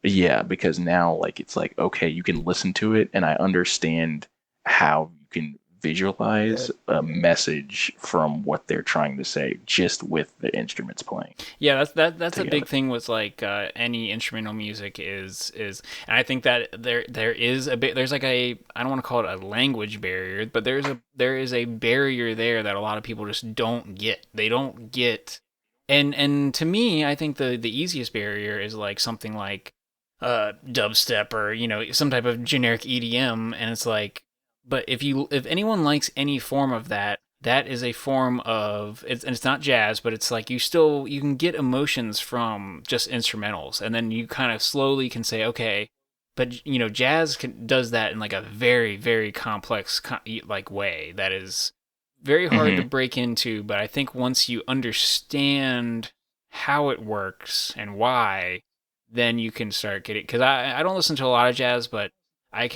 now it's okay, you can listen to it and I understand how you can visualize a message from what they're trying to say just with the instruments playing. Yeah, that's a big thing with any instrumental music is and I think that there is a bit, there's I don't want to call it a language barrier, but there is a barrier there that a lot of people just don't get. They don't get, and to me, I think the easiest barrier is something like dubstep or some type of generic EDM, and it's but if anyone likes any form of that is a form of and it's not jazz, but it's you can get emotions from just instrumentals, and then you kind of slowly can say, okay, but jazz does that in a very, very complex way that is very hard to break into. But I think once you understand how it works and why, then you can start getting, because I don't listen to a lot of jazz, but I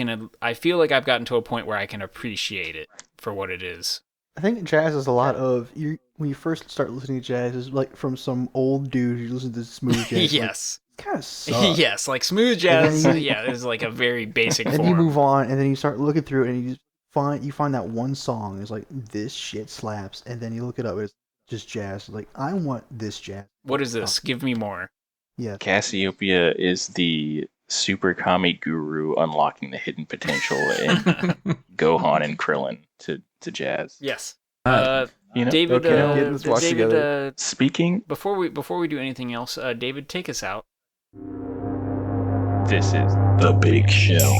feel like I've gotten to a point where I can appreciate it for what it is. I think jazz is a lot of when you first start listening to jazz is from some old dude who listens to smooth jazz. Yes. Kind of sucks. Yes, smooth jazz. Is a very basic form. And you move on, and then you start looking through it, and you find that one song is this shit slaps, and then you look it up, it's just jazz. Like, I want this jazz. What is this? Give me more. Yeah. Casiopea is the super kami guru unlocking the hidden potential in Gohan and Krillin to jazz. Yes. You know, David. Okay, let's watch David. together. Speaking. Before we do anything else, David, take us out. This is the Big Show.